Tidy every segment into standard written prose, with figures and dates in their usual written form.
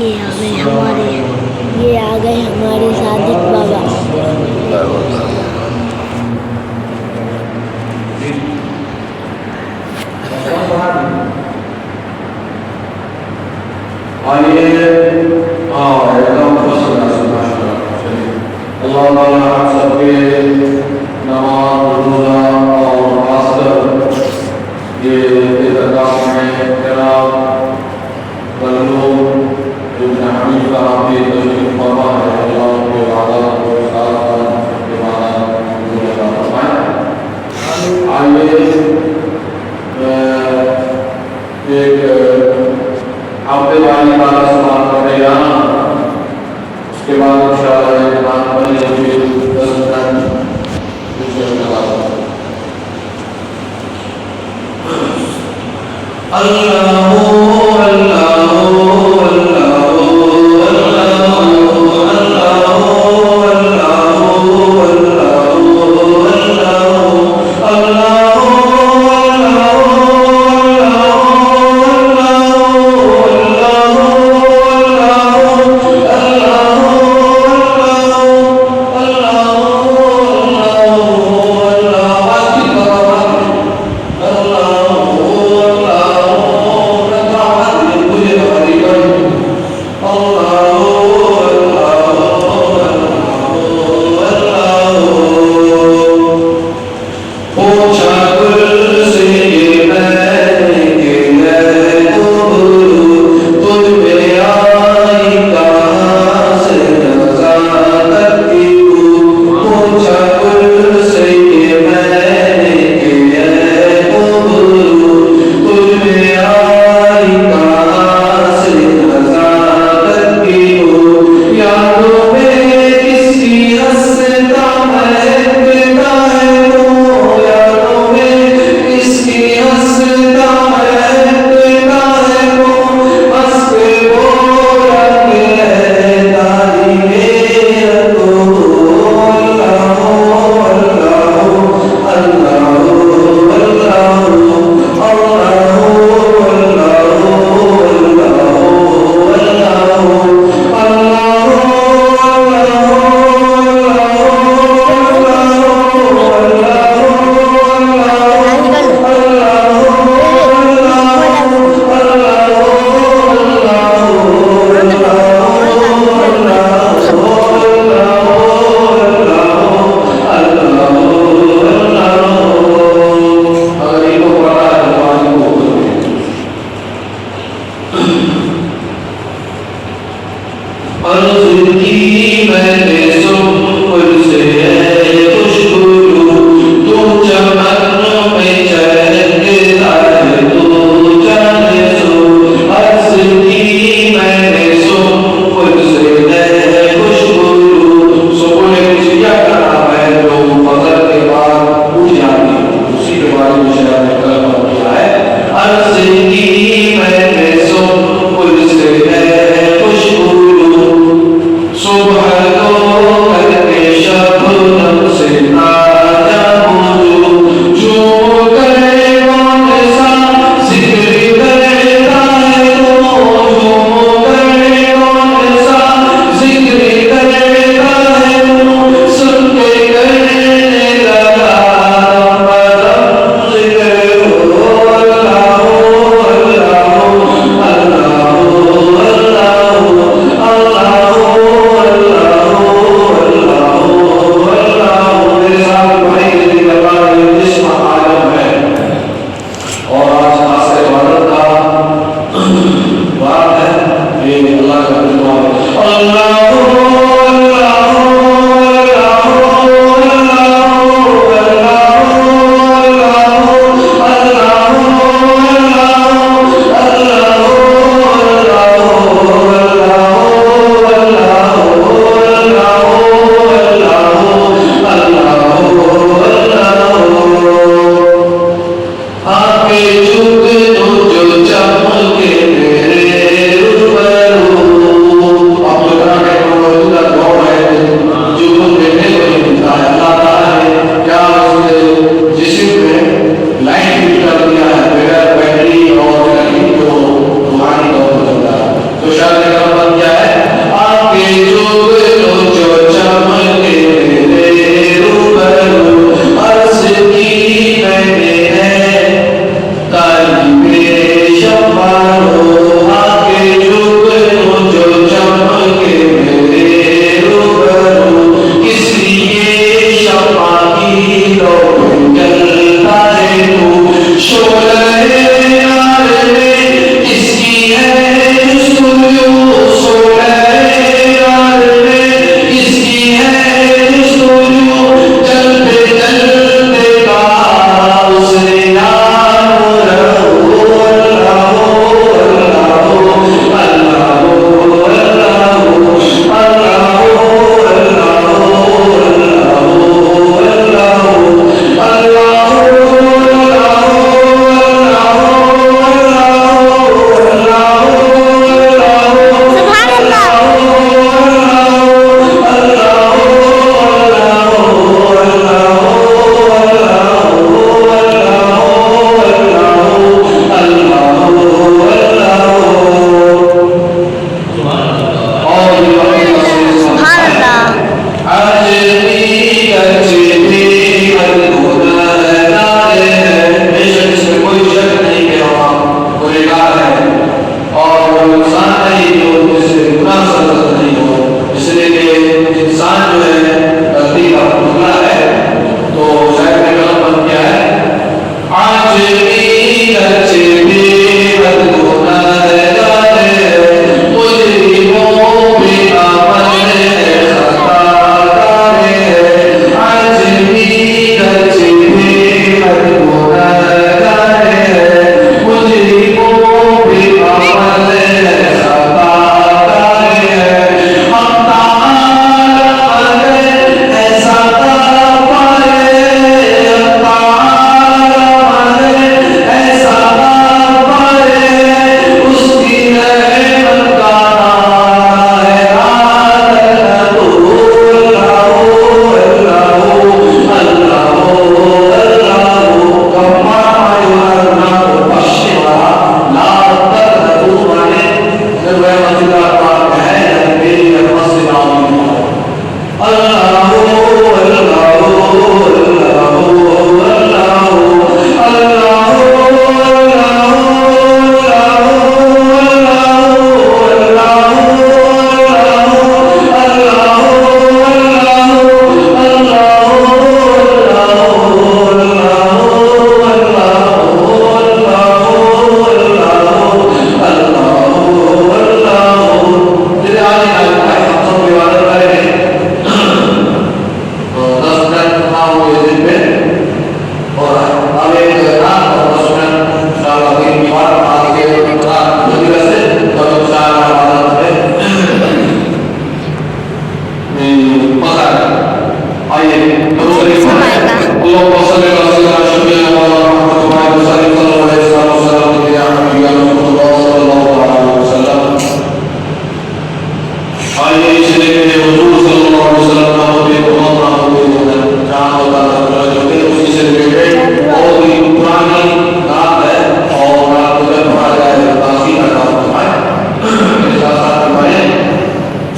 ये आ गए हमारे सादिक बाबा। आइए एकदम खुश अल्लाह ताला आप सबके नमाज रोज़ा और खासकर ये इत्तेकाफ में जनाब बल्लू इब्न हमीद साहब की तशरीफ फरमा है। अल्लाह के इबादत और इबादत के बाद फरमाए। आइए एक हफ्ते वाली बात समाप्त करेगा, उसके बाद इंशाअल्लाह एक बात बनेगी 10 मिनट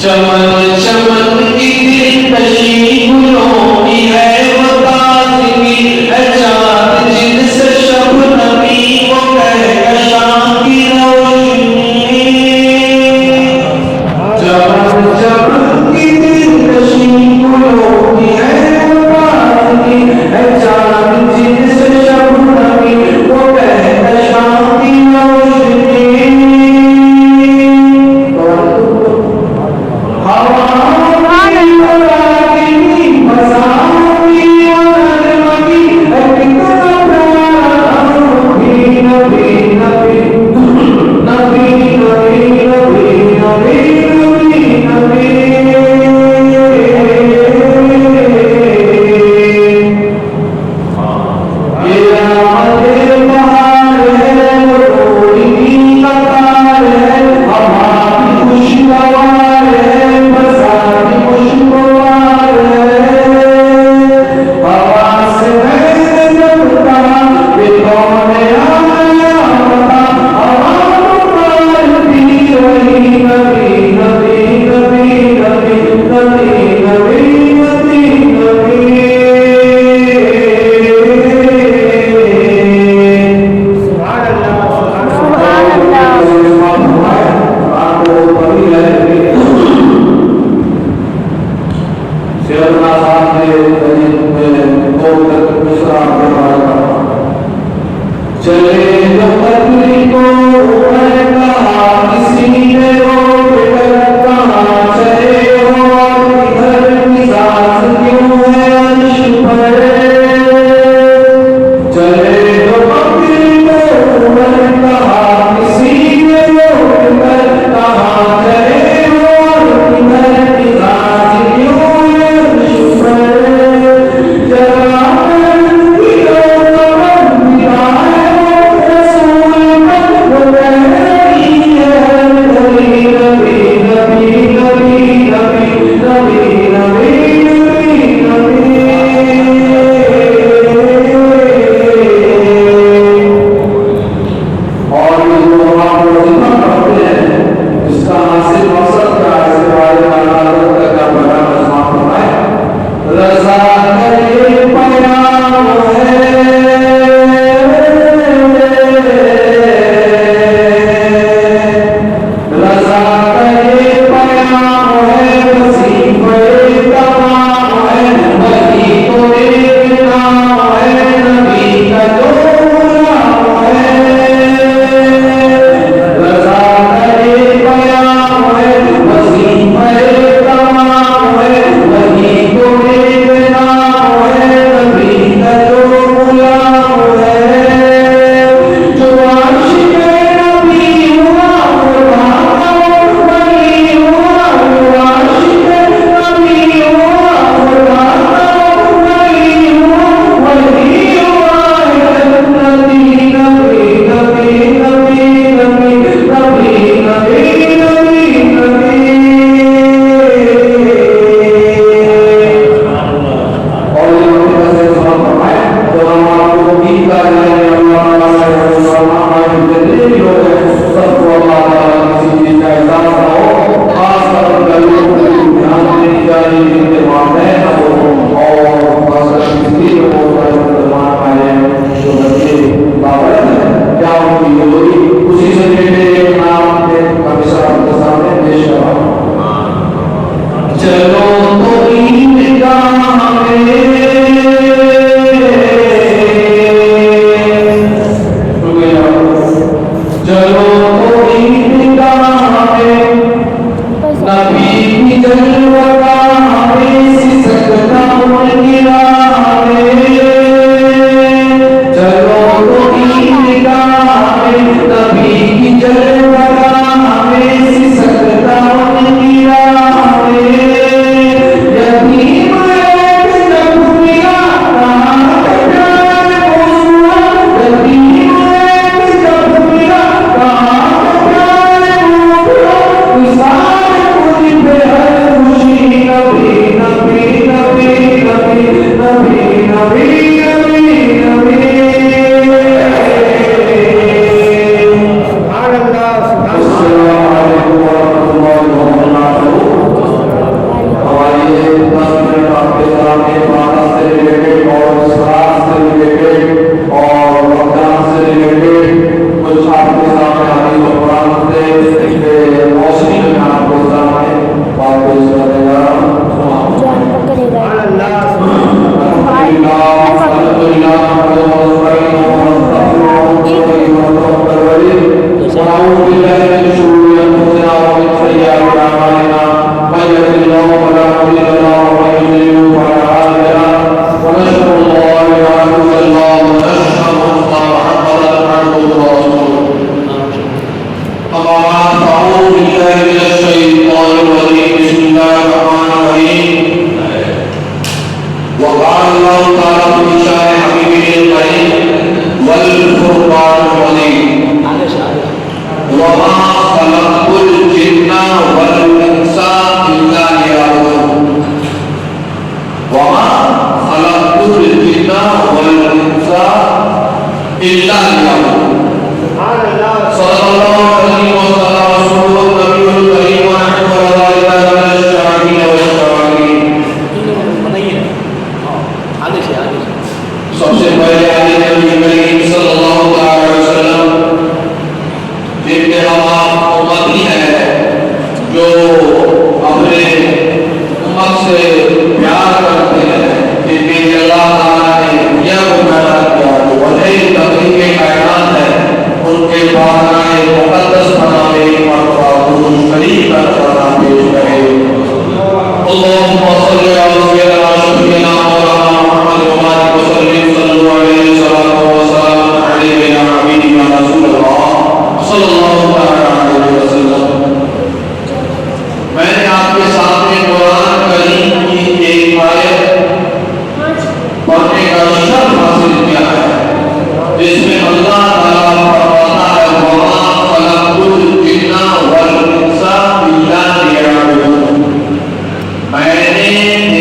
चमन चमन की दिलकशी गुलों की है वो ताज़गी है चाँद जिनसे शबनमी वो कहकशां की रोशनी। चमन चमन की दिलकशी गुलों की है वो ताज़गी है चाँद जिनसे शबनमी वो कहकशां की रोशनी। चले तो पत्नी को मैं कहा किसी ने रोक कर कहा चले और इधर की सांस क्यों है अर्श पर। चले तो पत्नी को मैं कहा किसी ने रोक कर कहा चले और इधर की सांस क्यों है अर्श पर। जरा नबी नबी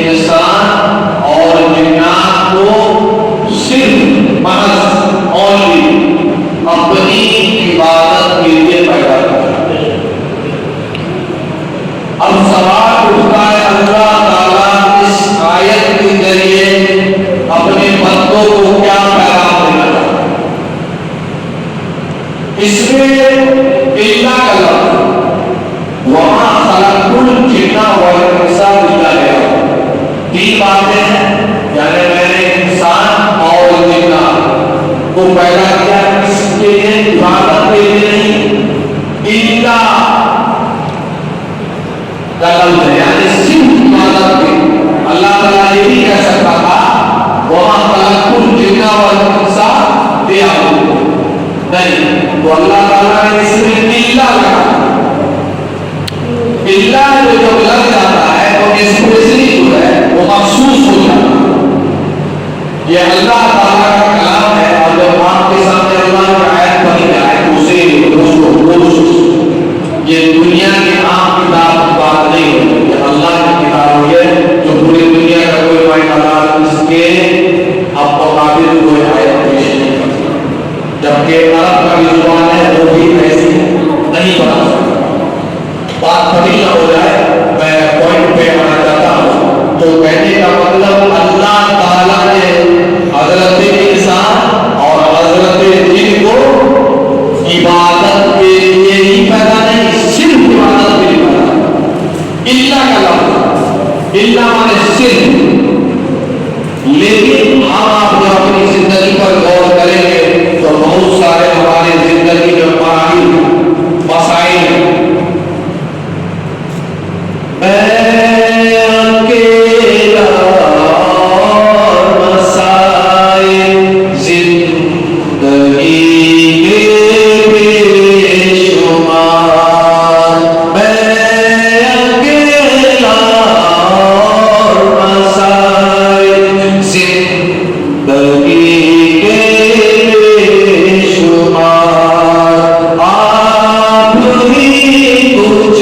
इंसान और जिन्नात को सिर्फ महज ओनली अपनी इबादत के लिए पैदा करते हैं। अब सवाल उठता है, अल्लाह ताला इस आयत के जरिए अपने बंदों को क्या पैगाम देना चाहता है? इसमें इल्ला का लफ्ज़ वहां खलकुल जिन्ना वल इंसा लिखा गया। तीन बातें हैं, यानी मैंने इंसान और जिन्ना को पैदा किया किसके लिए? इबादत के लिए नहीं, इल्ला का लफ्ज़ है, यानी सिर्फ इबादत के। अल्लाह ताला ये भी कह सकता था वहां खलकुल जिन्ना वल इंसा लियअबुदून, नहीं, तो अल्लाह ताला ने इसमें इल्ला कहा। इल्ला जो जब लग जाता है तो स्पेशली जो है वो महसूस हो जाता है। ये अल्लाह ताला का कलाम है, और जब आपके सामने अल्लाह की आयत पढ़ी जाए तो उसे ये दुनिया की आम किताब की बात नहीं होती, ये अल्लाह की किताब है जो पूरी दुनिया का कोई मायदान इसके अब मुकाबिल कोई आयत पेश नहीं करता। जबकि अरब का भी जुबान है वो भी ऐसी नहीं बना सकता। बात बड़ी ना हो जाए, मैं पॉइंट पे आना चाहता हूँ। तो कहने का मतलब अल्लाह ताला ने हजरत इंसान और हजरत जिन को इबादत के लिए ही पैदा नहीं, सिर्फ इबादत के लिए पैदा। इल्ला का लफ्ज़, इल्ला माने सिर्फ। लेकिन हम आप जब अपनी जिंदगी पर गौर करेंगे तो बहुत सारे हमारे जिंदगी में मराहिल मसाइल अकेला मसाइल जिंदगी के बेशुमार, मैं अकेला मसाइल जिंदगी के बेशुमार, आप ही कुछ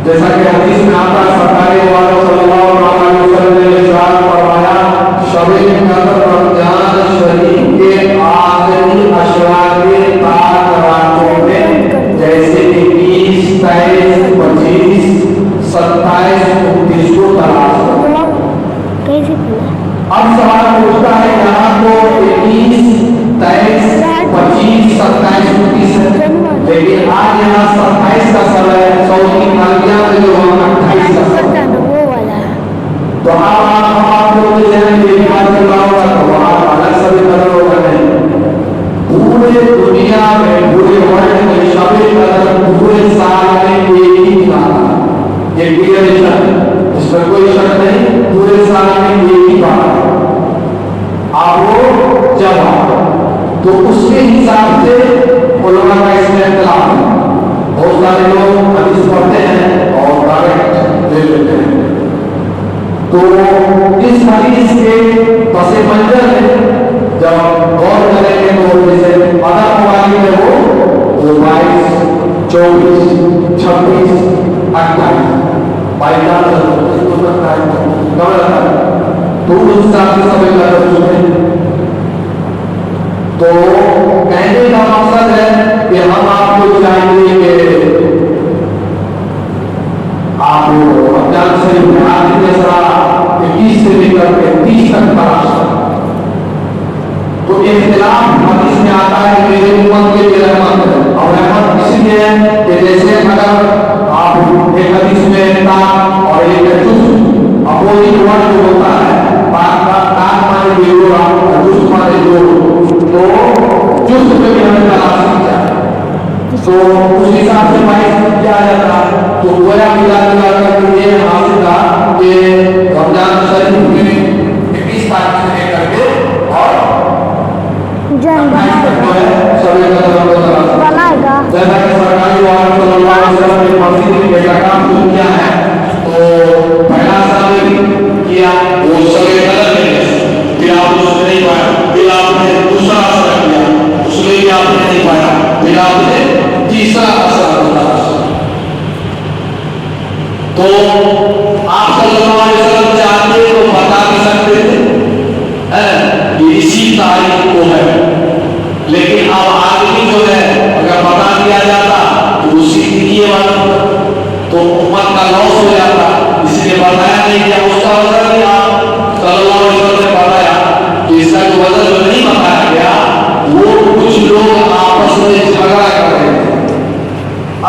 जैसा कि हदीस में आता है, सरकार सल्लल्लाहु अलैहि वसल्लम ने इरशाद फरमाया, शब-ए कद्र रमजान शरीफ के आखिरी अशरा के 7 रातों में जैसे कि 20, 23, 25, 27, 29 को तलाश करो। अब सवाल उठता है, यहाँ तो 21, 23, 25, 27, 29 है, लेकिन आज यहाँ 27 का समय है, सऊदी अरबिया में जो 28 का समय है। तो हम आप लोग ये बात करवाओगा तो आप अलग सभी कदर होगा नहीं। पूरे दुनिया में, पूरे वर्ल्ड में शब-ए कद्र पूरे साल में एक ही दिन आता है, ये क्लियर है, इसमें कोई शक नहीं, पूरे साल में एक ही बात है। आप वो जब आओ तो उसके हिसाब से उलमा का इसमें इख्तिलाफ है। बहुत सारे लोग हदीस पढ़ते हैं और डायरेक्ट ले लेते हैं। तो इस हदीस के पसे मंजर में जब गौर करेंगे तो जैसे अदब वाली है वो 22, 24, 26, 28 बाईचांस हो सकता है, कब रहता है तो उस हिसाब से समय का तो कहने हम आपको चाहिए कि आप रमजान शरीफ में आखिरी असरा 21 से लेकर के 30 तक पढ़ा। तो इख्तिलाफ हदीस में आता है मेरे उम्मत के लिए रहमत है, और रहमत इसलिए है कि जैसे अगर आप एक हदीस में ताक और एक जुज़ अपोजिट वर्ड जो होता है, ताक माने जोड़ और जुज़ माने जोड़, तो जुज़ में भी हमें तलाश किया तो उस हिसाब से बाइस किया जाता है। तो गोया मिला कर ये हासिल था कि रमजान शरीफ में 21 तारीख से लेकर के और बनाएगा जैसा कि सरकारी वालों सल्लल्लाहु अलैहि वसल्लम ने मस्जिद में एहतिकाफ शुरू किया है, तो पहला साल किया वो सवे कदर में, फिर आपने उसमें नहीं पाया, फिर आपने दूसरा असर किया, उसमें भी आपने नहीं पाया, फिर आपने तीसरा असर किया। तो आप सल्लल्लाहु अलैहि वसल्लम चाहते तो बता भी सकते थे कि इसी तारीख को है, लेकिन अब आदमी जो है अगर बता दिया जाता तो उसी दिए वाला तो उम्मत का लॉस हो जाता, इसलिए बताया नहीं गया। उसका वजह भी आप सल्लल्लाहु अलैहि वसल्लम ने बताया कि इसका जो वजह जो नहीं बताया गया वो कुछ लोग आपस में झगड़ा कर रहे थे।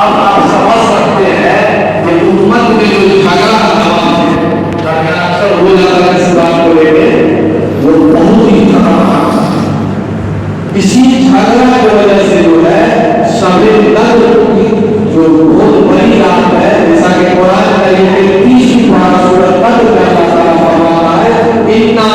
अब आप समझ सकते हैं कि उम्मत में जो झगड़ा अक्सर हो जाता है इस बात को लेकर, वो बहुत ही खतरनाक। इसी झगड़ा की वजह से जो है सभी नद्र की जो बहुत बड़ी रात है, जैसा कि कुरान में 30 पारा सूरत नद्र में अल्लाह ताला फरमाता है, इन्ना